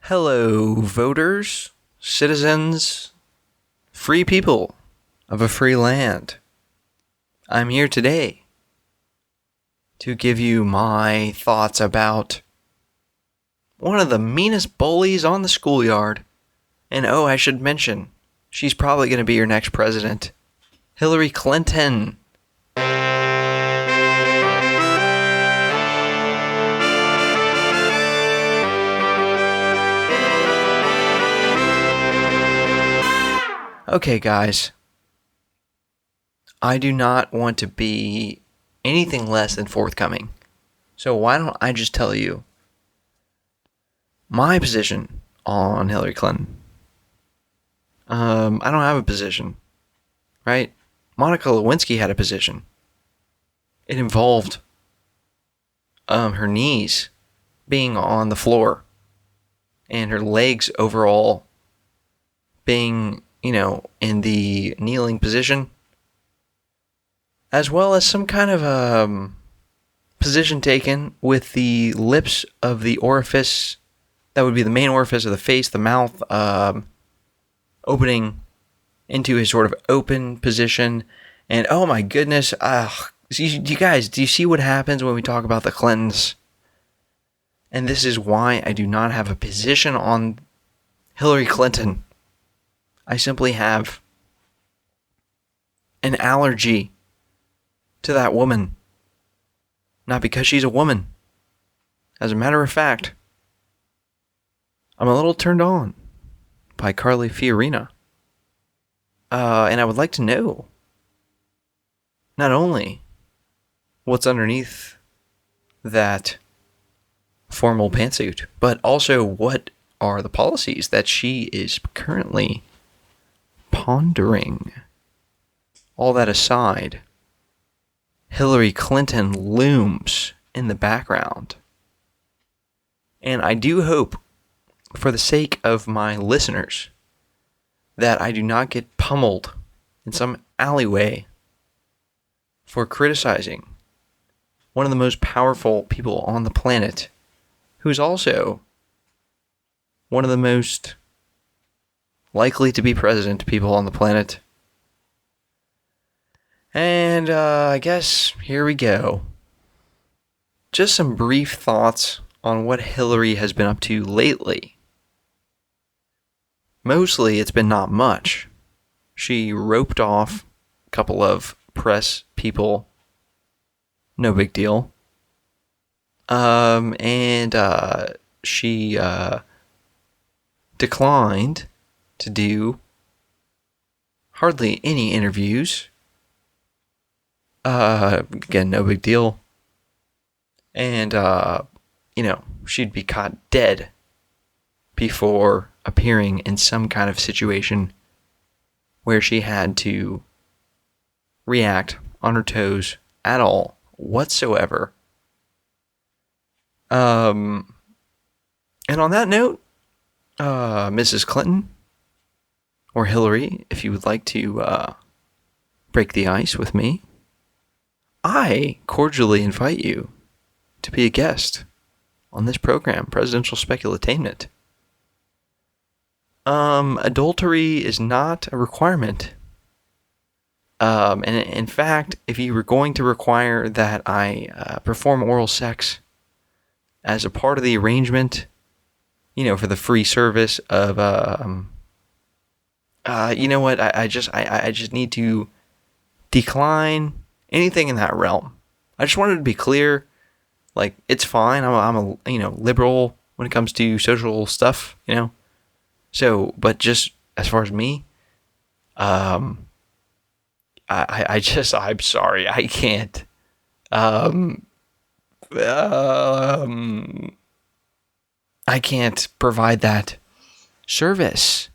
Hello, voters, citizens, free people of a free land. I'm here today to give you my thoughts about one of the meanest bullies on the schoolyard. And oh, I should mention, she's probably going to be your next president, Hillary Clinton. Okay, guys. I do not want to be anything less than forthcoming. So why don't I just tell you my position on Hillary Clinton? I don't have a position, right? Monica Lewinsky had a position. It involved her knees being on the floor and her legs overall being, in the kneeling position, as well as some kind of position taken with the lips of the orifice, that would be the main orifice of the face, the mouth, opening into a sort of open position. And oh my goodness, you guys, do you see what happens when we talk about the Clintons? And this is why I do not have a position on Hillary Clinton. I simply have an allergy to that woman. Not because she's a woman. As a matter of fact, I'm a little turned on by Carly Fiorina. And I would like to know not only what's underneath that formal pantsuit, but also what are the policies that she is currently pondering. All that aside, Hillary Clinton looms in the background. And I do hope, for the sake of my listeners, that I do not get pummeled in some alleyway for criticizing one of the most powerful people on the planet, who's also one of the most likely to be president people on the planet. And I guess here we go. Just some brief thoughts on what Hillary has been up to lately. Mostly it's been not much. She roped off a couple of press people. No big deal. And she declined to do hardly any interviews. Again, no big deal. And, she'd be caught dead before appearing in some kind of situation where she had to react on her toes at all whatsoever. And on that note, Mrs. Clinton, or Hillary, if you would like to break the ice with me, I cordially invite you to be a guest on this program, Presidential Speculatainment. Adultery is not a requirement. And in fact, if you were going to require that I perform oral sex as a part of the arrangement, for the free service of, you know what? I just need to decline anything in that realm. I just wanted to be clear. Like, it's fine. I'm a liberal when it comes to social stuff, So, but just as far as me, I'm sorry, I can't. I can't provide that service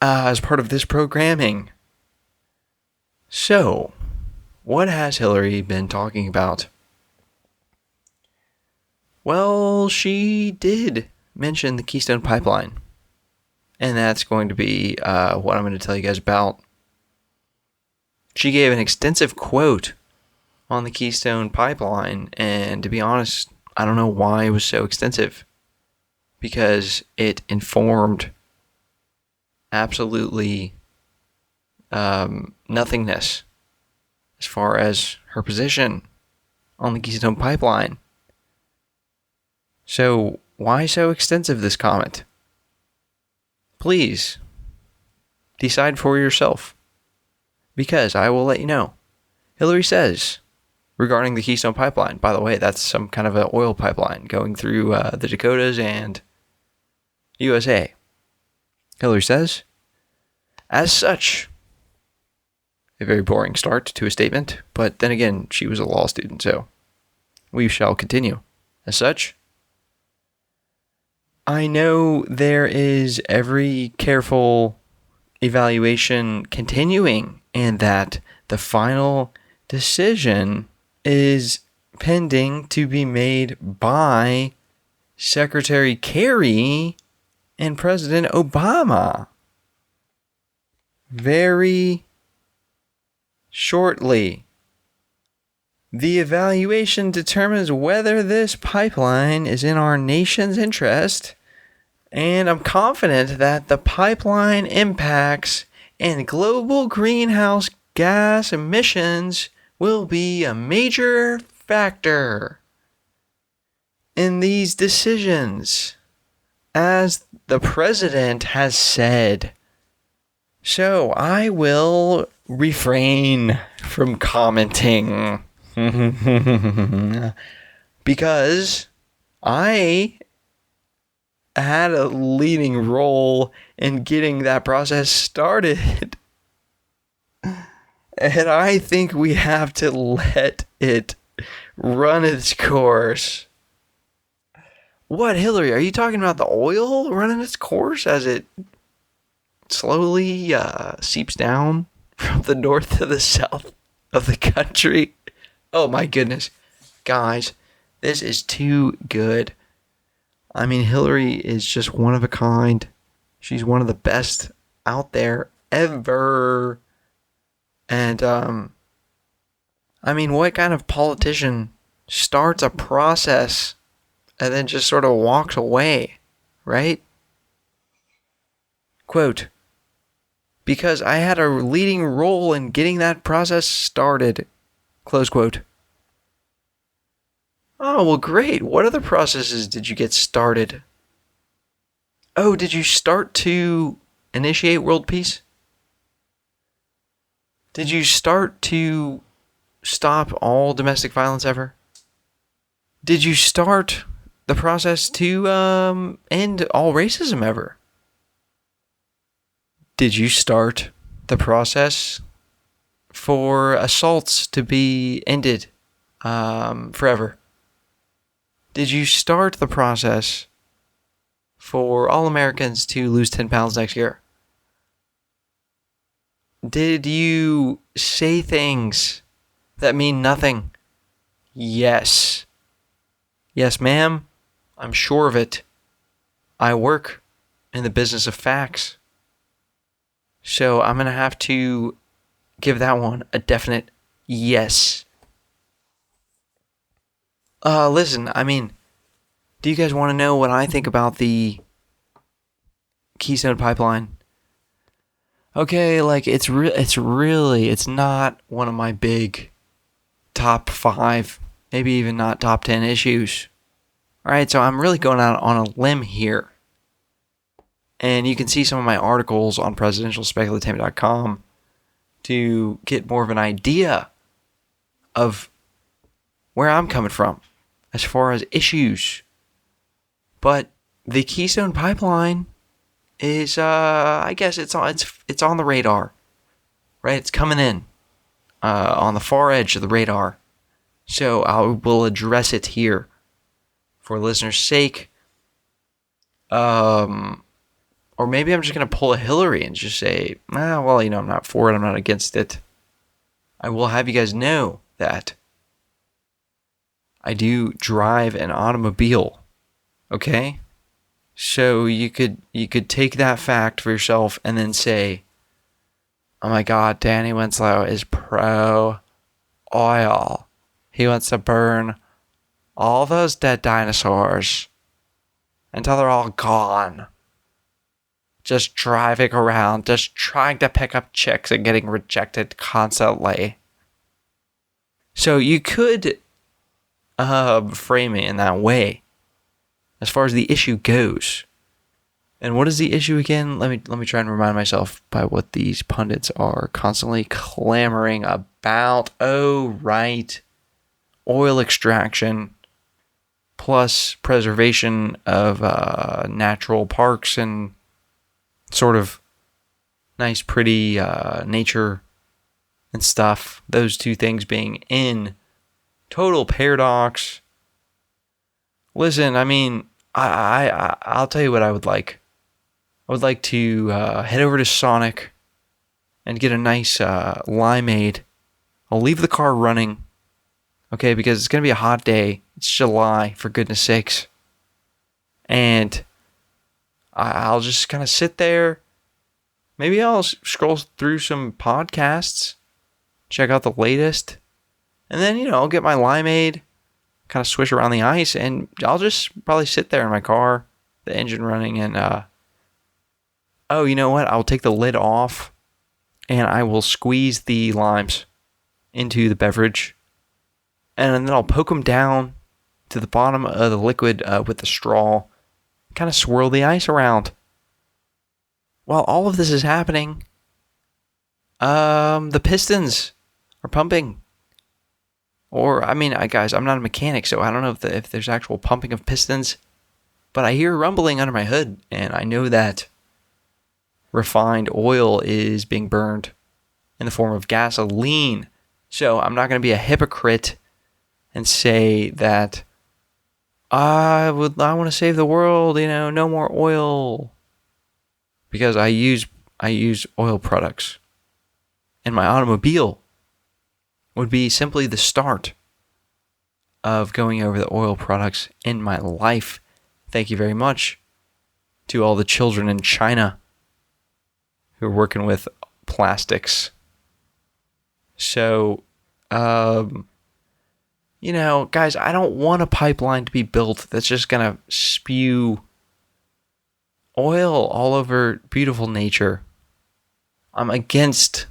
as part of this programming. So, what has Hillary been talking about? Well, she did mention the Keystone Pipeline. And that's going to be what I'm going to tell you guys about. She gave an extensive quote on the Keystone Pipeline, and to be honest, I don't know why it was so extensive. because it informed absolutely nothingness as far as her position on the Keystone Pipeline. So why so extensive, this comment? Please decide for yourself, because I will let you know. Hillary says regarding the Keystone Pipeline, by the way, that's some kind of an oil pipeline going through the Dakotas and USA. Hillary says, as such, a very boring start to a statement, but then again, she was a law student, so we shall continue. As such, I know there is every careful evaluation continuing, and that the final decision is pending to be made by Secretary Kerry and President Obama very shortly. The evaluation determines whether this pipeline is in our nation's interest, and I'm confident that the pipeline impacts and global greenhouse gas emissions will be a major factor in these decisions, as the president has said. So I will refrain from commenting because I had a leading role in getting that process started. And I think we have to let it run its course. What, Hillary? Are you talking about the oil running its course as it slowly seeps down from the north to the south of the country? Oh my goodness. Guys, this is too good. I mean, Hillary is just one of a kind. She's one of the best out there ever. And, I mean, what kind of politician starts a process and then just sort of walks away, right? Quote, because I had a leading role in getting that process started, close quote. Oh, well, great. What other processes did you get started? Oh, did you start to initiate world peace? Did you start to stop all domestic violence ever? Did you start the process to end all racism ever? Did you start the process for assaults to be ended forever? Did you start the process for all Americans to lose 10 pounds next year? Did you say things that mean nothing? Yes. Yes, ma'am. I'm sure of it. I work in the business of facts. So I'm going to have to give that one a definite yes. Listen, I mean, do you guys want to know what I think about the Keystone Pipeline? Okay, like, it's not one of my big top 5, maybe even not top 10 issues. Alright, so I'm really going out on a limb here. And you can see some of my articles on presidentialspeculative.com to get more of an idea of where I'm coming from as far as issues. But the Keystone Pipeline is, I guess it's on the radar, right? It's coming in on the far edge of the radar. So I will address it here for listeners' sake. Or maybe I'm just going to pull a Hillary and just say, well, I'm not for it. I'm not against it. I will have you guys know that I do drive an automobile. Okay? So you could take that fact for yourself and then say, oh my God, Danny Winslow is pro oil. He wants to burn all those dead dinosaurs. until they're all gone. Just driving around, just trying to pick up chicks and getting rejected constantly. So you could frame it in that way, as far as the issue goes. And what is the issue again? Let me try and remind myself by what these pundits are constantly clamoring about. Oh, right. Oil extraction plus preservation of natural parks and sort of nice, pretty nature and stuff. Those two things being in total paradox. Listen, I mean, I'll tell you what I would like. I would like to head over to Sonic and get a nice limeade. I'll leave the car running, okay, because it's going to be a hot day. It's July, for goodness sakes. And I'll just kind of sit there. Maybe I'll scroll through some podcasts, check out the latest, and then, I'll get my limeade, kind of swish around the ice, and I'll just probably sit there in my car, the engine running, and oh, you know what? I'll take the lid off and I will squeeze the limes into the beverage. And then I'll poke them down to the bottom of the liquid with the straw. Kind of swirl the ice around. While all of this is happening, the pistons are pumping. Or, guys, I'm not a mechanic, so I don't know if there's actual pumping of pistons. But I hear rumbling under my hood, and I know that refined oil is being burned in the form of gasoline. So I'm not going to be a hypocrite and say that I want to save the world, no more oil, because I use oil products. And my automobile would be simply the start of going over the oil products in my life. Thank you very much to all the children in China who are working with plastics. So, guys, I don't want a pipeline to be built that's just going to spew oil all over beautiful nature. I'm against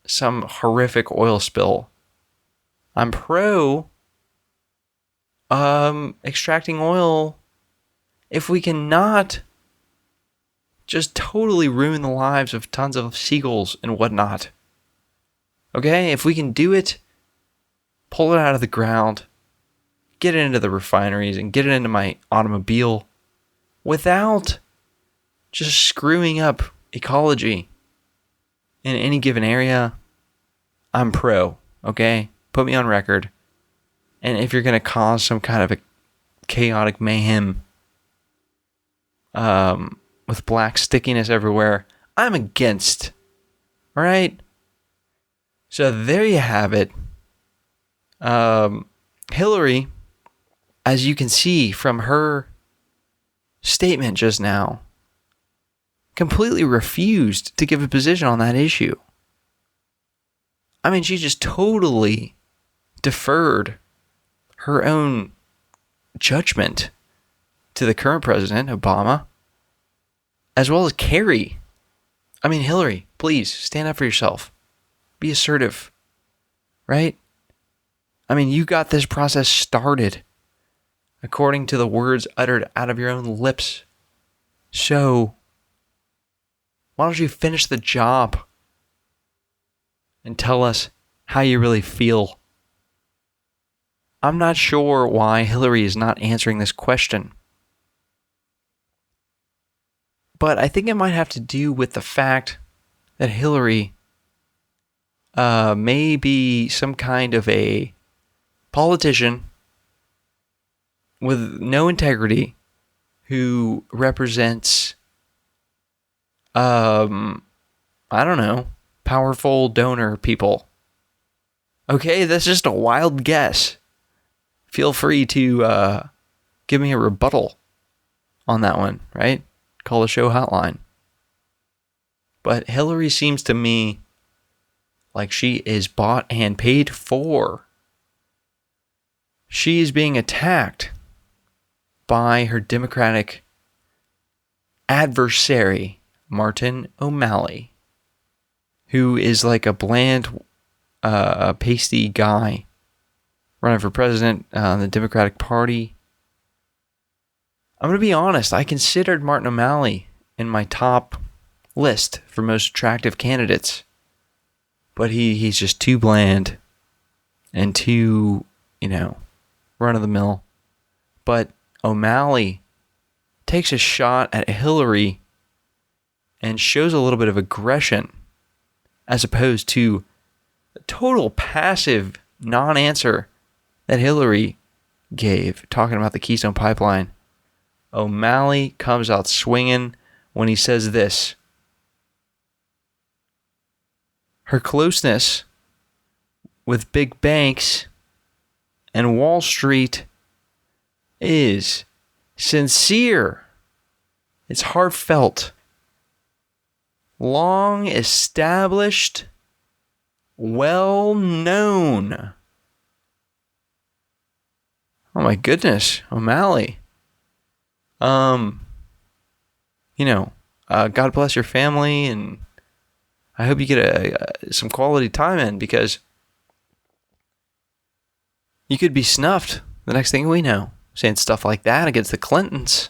some horrific oil spill. I'm pro extracting oil if we cannot just totally ruin the lives of tons of seagulls and whatnot. Okay? If we can do it, pull it out of the ground, get it into the refineries, and get it into my automobile without just screwing up ecology in any given area, I'm pro. Okay? Put me on record. And if you're going to cause some kind of a chaotic mayhem, with black stickiness everywhere, I'm against. All right? So there you have it. Hillary, as you can see from her statement just now, completely refused to give a position on that issue. She just totally deferred her own judgment to the current president, Obama, as well as Kerry. Hillary, please stand up for yourself. Be assertive, right? You got this process started according to the words uttered out of your own lips. So, why don't you finish the job and tell us how you really feel? I'm not sure why Hillary is not answering this question. But I think it might have to do with the fact that Hillary may be some kind of a politician with no integrity who represents, powerful donor people. Okay, that's just a wild guess. Feel free to give me a rebuttal on that one, right? Call the show hotline. But Hillary seems to me like she is bought and paid for. She is being attacked by her Democratic adversary, Martin O'Malley, who is like a bland, pasty guy running for president on the Democratic Party. I'm going to be honest, I considered Martin O'Malley in my top list for most attractive candidates. But he's just too bland and too, run-of-the-mill. But O'Malley takes a shot at Hillary and shows a little bit of aggression as opposed to the total passive non-answer that Hillary gave, talking about the Keystone Pipeline. O'Malley comes out swinging when he says this: her closeness with big banks and Wall Street is sincere. It's heartfelt, long established, well known. Oh my goodness, O'Malley. God bless your family, and I hope you get some quality time in, because you could be snuffed the next thing we know, saying stuff like that against the Clintons.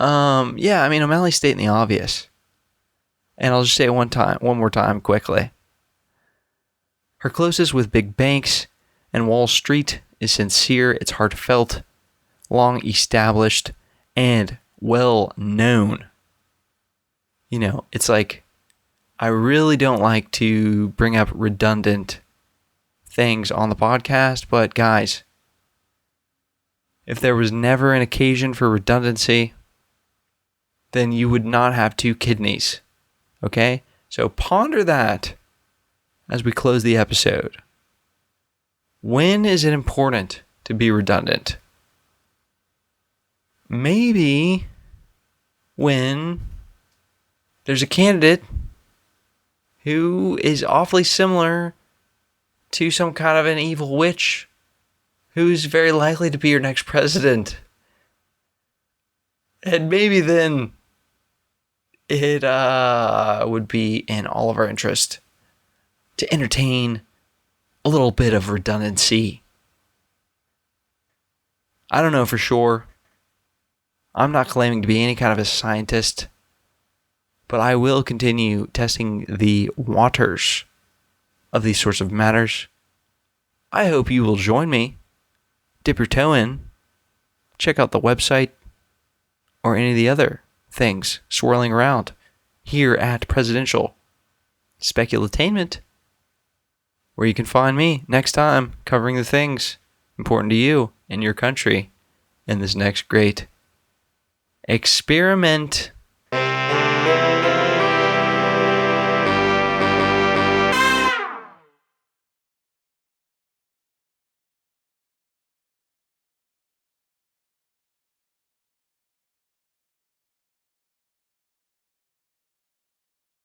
O'Malley's stating the obvious. And I'll just say it one more time quickly. Her closest with big banks and Wall Street is sincere, it's heartfelt, long established, and well known. It's like, I really don't like to bring up redundant things on the podcast, but guys, if there was never an occasion for redundancy, then you would not have two kidneys. Okay? So ponder that as we close the episode. When is it important to be redundant? Maybe when there's a candidate who is awfully similar to some kind of an evil witch who's very likely to be your next president. And maybe then it would be in all of our interest to entertain a little bit of redundancy. I don't know for sure. I'm not claiming to be any kind of a scientist, but I will continue testing the waters of these sorts of matters. I hope you will join me. Dip your toe in. Check out the website or any of the other things swirling around here at Presidential Speculatainment, where you can find me next time covering the things important to you and your country in this next great experiment.